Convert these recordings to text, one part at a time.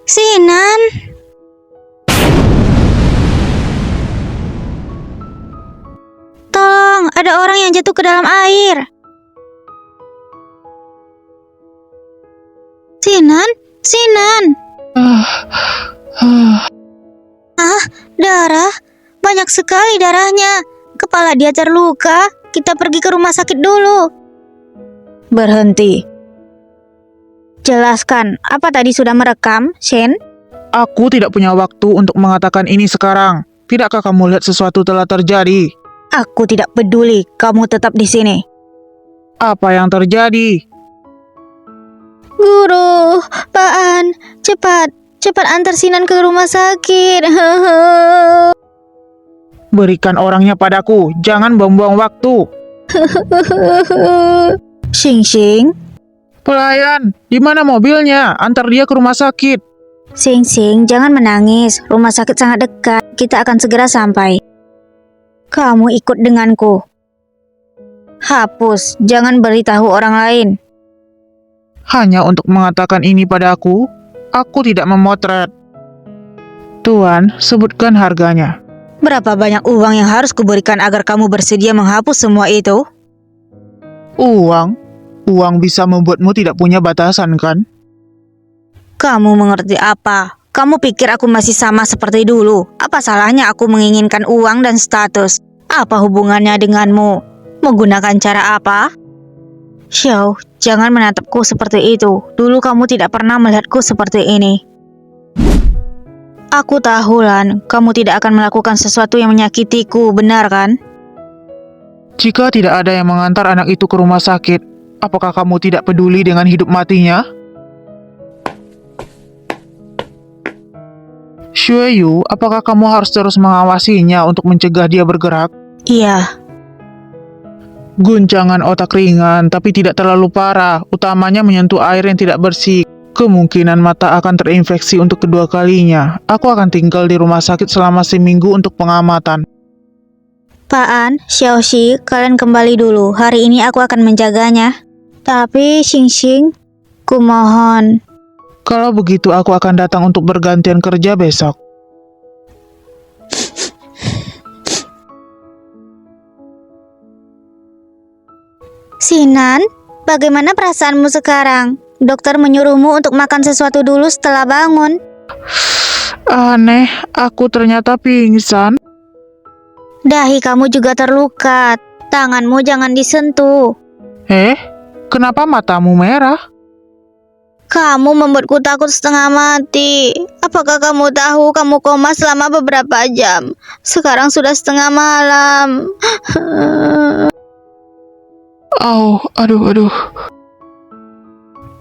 Sinan, tolong, ada orang yang jatuh ke dalam air. Sinan, Sinan. Darah, banyak sekali darahnya. Kepala dia terluka. Kita pergi ke rumah sakit dulu. Berhenti. Jelaskan, apa tadi sudah merekam, Shen? Aku tidak punya waktu untuk mengatakan ini sekarang. Tidakkah kamu lihat sesuatu telah terjadi? Aku tidak peduli, kamu tetap di sini. Apa yang terjadi? Guru, Pak An, cepat antar Sinan ke rumah sakit. Berikan orangnya padaku, jangan buang-buang waktu. Xing, Pelayan, di mana mobilnya? Antar dia ke rumah sakit. Xing, jangan menangis. Rumah sakit sangat dekat. Kita akan segera sampai. Kamu ikut denganku. Hapus, jangan beritahu orang lain. Hanya untuk mengatakan ini padaku, aku tidak memotret. Tuan, sebutkan harganya. Berapa banyak uang yang harus kuberikan agar kamu bersedia menghapus semua itu? Uang? Uang bisa membuatmu tidak punya batasan, kan? Kamu mengerti apa? Kamu pikir aku masih sama seperti dulu? Apa salahnya aku menginginkan uang dan status? Apa hubungannya denganmu? Menggunakan cara apa? Xiao, jangan menatapku seperti itu. Dulu kamu tidak pernah melihatku seperti ini. Aku tahu, Lan, kamu tidak akan melakukan sesuatu yang menyakitiku, benar kan? Jika tidak ada yang mengantar anak itu ke rumah sakit, apakah kamu tidak peduli dengan hidup matinya? Xueyu, apakah kamu harus terus mengawasinya untuk mencegah dia bergerak? Iya. Guncangan otak ringan, tapi tidak terlalu parah, utamanya menyentuh air yang tidak bersih. Kemungkinan mata akan terinfeksi untuk kedua kalinya. Aku akan tinggal di rumah sakit selama seminggu untuk pengamatan. Pak An, Xiaoxi, kalian kembali dulu. Hari ini aku akan menjaganya. Tapi, Xing, kumohon. Kalau begitu aku akan datang untuk bergantian kerja besok. Sinan, bagaimana perasaanmu sekarang? Dokter menyuruhmu untuk makan sesuatu dulu setelah bangun. Aneh, aku ternyata pingsan. Dahi kamu juga terluka. Tanganmu jangan disentuh. Kenapa matamu merah? Kamu membuatku takut setengah mati. Apakah kamu tahu kamu koma selama beberapa jam? Sekarang sudah setengah malam. Aduh.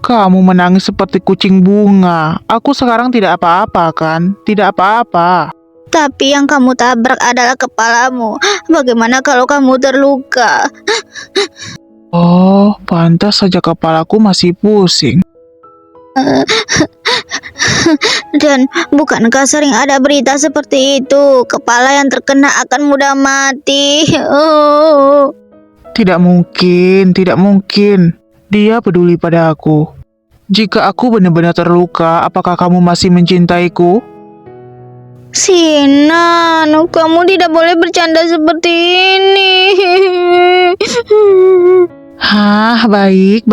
Kamu menangis seperti kucing bunga. Aku sekarang tidak apa-apa, kan? Tidak apa-apa. Tapi yang kamu tabrak adalah kepalamu. Bagaimana kalau kamu terluka? Oh, pantas saja kepalaku masih pusing. Dan bukankah sering ada berita seperti itu? Kepala yang terkena akan mudah mati. Tidak mungkin. Dia peduli pada aku. Jika aku benar-benar terluka, apakah kamu masih mencintaiku? Sinan, kamu tidak boleh bercanda seperti ini. Hah, baik.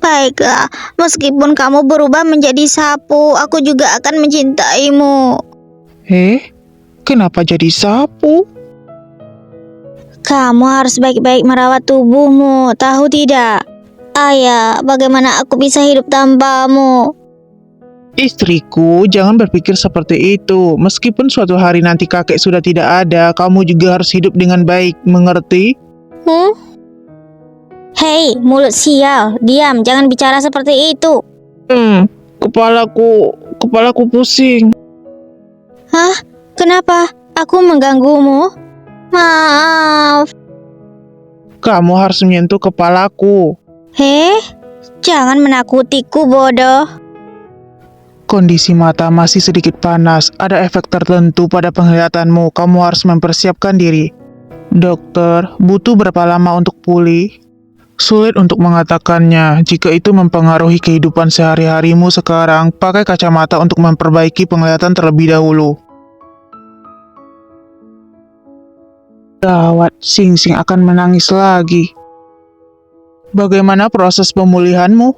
Baiklah, meskipun kamu berubah menjadi sapu, aku juga akan mencintaimu. Kenapa jadi sapu? Kamu harus baik-baik merawat tubuhmu, tahu tidak? Ayah, bagaimana aku bisa hidup tanpamu? Istriku, jangan berpikir seperti itu. Meskipun suatu hari nanti kakek sudah tidak ada, kamu juga harus hidup dengan baik, mengerti? Hei, mulut sial, diam, jangan bicara seperti itu. Kepalaku pusing. Hah? Kenapa? Aku mengganggumu? Maaf. Kamu harus menyentuh kepalaku. Jangan menakutiku, bodoh. Kondisi mata masih sedikit panas. Ada efek tertentu pada penglihatanmu. Kamu harus mempersiapkan diri. Dokter, butuh berapa lama untuk pulih? Sulit untuk mengatakannya jika itu mempengaruhi kehidupan sehari-harimu sekarang. Pakai kacamata untuk memperbaiki penglihatan terlebih dahulu. Gawat, Sing Sing akan menangis lagi. Bagaimana proses pemulihanmu?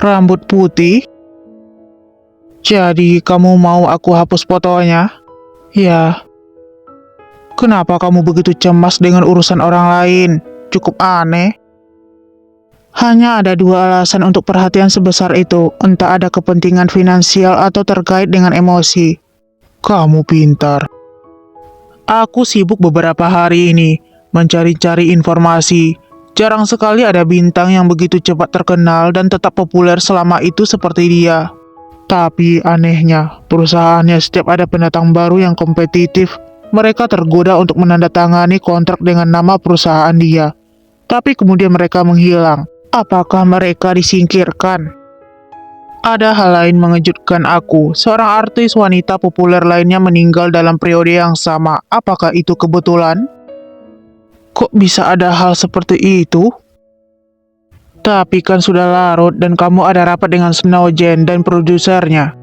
Rambut putih? Jadi kamu mau aku hapus fotonya? Ya. Kenapa kamu begitu cemas dengan urusan orang lain? Cukup aneh. Hanya ada dua alasan untuk perhatian sebesar itu, entah ada kepentingan finansial atau terkait dengan emosi. Kamu pintar. Aku sibuk beberapa hari ini, mencari-cari informasi. Jarang sekali ada bintang yang begitu cepat terkenal dan tetap populer selama itu seperti dia. Tapi anehnya, perusahaannya setiap ada pendatang baru yang kompetitif, mereka tergoda untuk menandatangani kontrak dengan nama perusahaan dia. Tapi kemudian mereka menghilang. Apakah mereka disingkirkan? Ada hal lain mengejutkan aku. Seorang artis wanita populer lainnya meninggal dalam periode yang sama. Apakah itu kebetulan? Kok bisa ada hal seperti itu? Tapi kan sudah larut dan kamu ada rapat dengan Snowgen dan produsernya.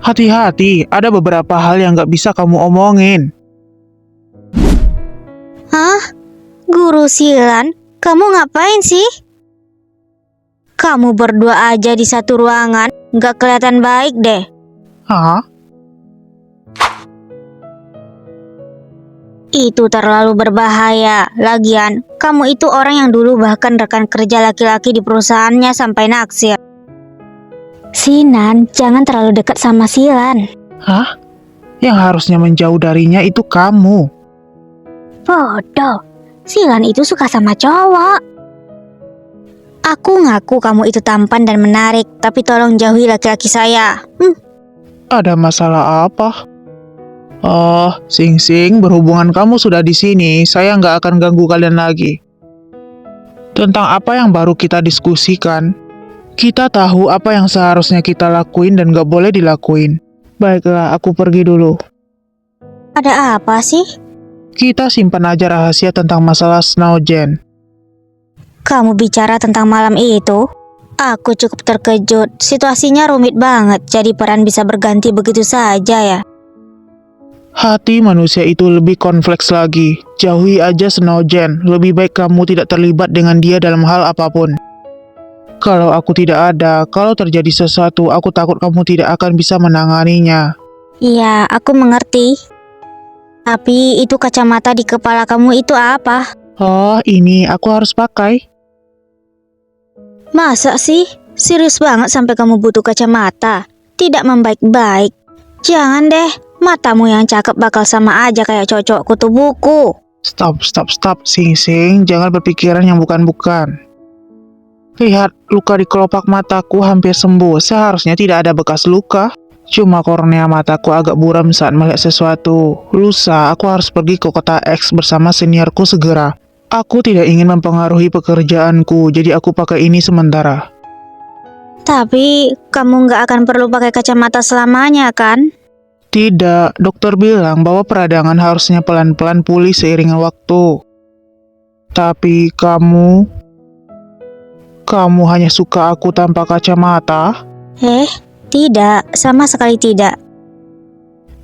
Hati-hati, ada beberapa hal yang gak bisa kamu omongin. Hah? Guru Silan, kamu ngapain sih? Kamu berdua aja di satu ruangan, nggak kelihatan baik deh. Hah? Itu terlalu berbahaya. Lagian, kamu itu orang yang dulu bahkan rekan kerja laki-laki di perusahaannya sampai naksir. Sinan, jangan terlalu dekat sama Silan. Hah? Yang harusnya menjauh darinya itu kamu. Bodoh, Silan itu suka sama cowok. Aku ngaku kamu itu tampan dan menarik, tapi tolong jauhi laki-laki saya. Ada masalah apa? Oh, Sing Sing, berhubungan kamu sudah di sini, saya nggak akan ganggu kalian lagi. Tentang apa yang baru kita diskusikan, kita tahu apa yang seharusnya kita lakuin dan nggak boleh dilakuin. Baiklah, aku pergi dulu. Ada apa sih? Kita simpan aja rahasia tentang masalah Snowgen. Kamu bicara tentang malam itu? Aku cukup terkejut. Situasinya rumit banget, jadi peran bisa berganti begitu saja ya. Hati manusia itu lebih kompleks lagi. Jauhi aja Snowgen. Lebih baik kamu tidak terlibat dengan dia dalam hal apapun. Kalau aku tidak ada, kalau terjadi sesuatu, aku takut kamu tidak akan bisa menanganinya. Iya, aku mengerti. Tapi itu kacamata di kepala kamu itu apa? Oh, ini aku harus pakai. Masa sih? Serius banget sampai kamu butuh kacamata? Tidak membaik-baik. Jangan deh, matamu yang cakep bakal sama aja kayak cocok kutu buku. Stop, Sing Sing, jangan berpikiran yang bukan-bukan. Lihat, luka di kelopak mataku hampir sembuh. Seharusnya tidak ada bekas luka. Cuma kornea mataku agak buram saat melihat sesuatu. Lusa, aku harus pergi ke kota X bersama seniorku segera. Aku tidak ingin mempengaruhi pekerjaanku, jadi aku pakai ini sementara. Tapi, kamu nggak akan perlu pakai kacamata selamanya kan? Tidak, dokter bilang bahwa peradangan harusnya pelan-pelan pulih seiring waktu. Tapi kamu hanya suka aku tanpa kacamata? Tidak, sama sekali tidak.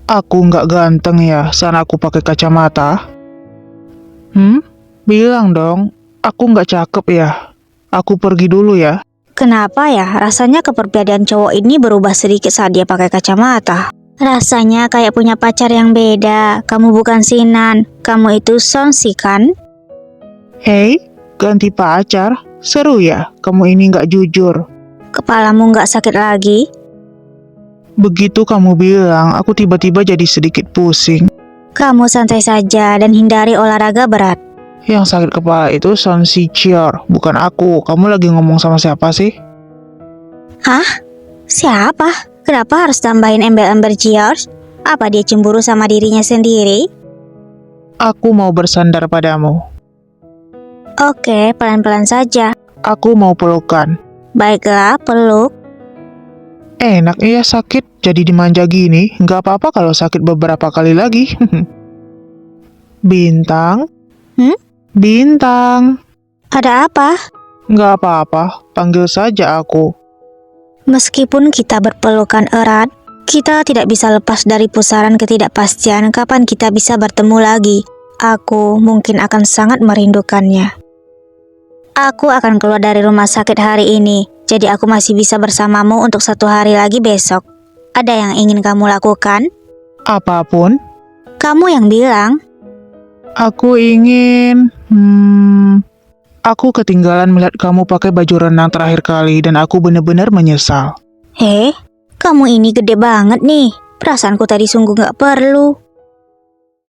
Aku nggak ganteng ya saat aku pakai kacamata? Bilang dong, aku nggak cakep ya. Aku pergi dulu ya. Kenapa ya? Rasanya kepribadian cowok ini berubah sedikit saat dia pakai kacamata. Rasanya kayak punya pacar yang beda. Kamu bukan Sinan, kamu itu Sonsi kan? Hei, ganti pacar? Seru ya, kamu ini nggak jujur. Kepalamu nggak sakit lagi? Begitu kamu bilang, aku tiba-tiba jadi sedikit pusing. Kamu santai saja dan hindari olahraga berat. Yang sakit kepala itu Son Si Chior, bukan aku. Kamu lagi ngomong sama siapa sih? Hah? Siapa? Kenapa harus tambahin embel-embel George? Apa dia cemburu sama dirinya sendiri? Aku mau bersandar padamu. Oke, pelan-pelan saja. Aku mau pelukan. Baiklah, peluk. Enak ya sakit, jadi dimanja gini. Nggak apa-apa kalau sakit beberapa kali lagi. Bintang? Bintang. Ada apa? Nggak apa-apa, panggil saja aku. Meskipun kita berpelukan erat, kita tidak bisa lepas dari pusaran ketidakpastian kapan kita bisa bertemu lagi. Aku mungkin akan sangat merindukannya. Aku akan keluar dari rumah sakit hari ini, jadi aku masih bisa bersamamu untuk 1 hari lagi besok. Ada yang ingin kamu lakukan? Apapun, Kamu yang bilang. aku ingin... Aku ketinggalan melihat kamu pakai baju renang terakhir kali dan aku benar-benar menyesal. Kamu ini gede banget nih. Perasaanku tadi sungguh gak perlu.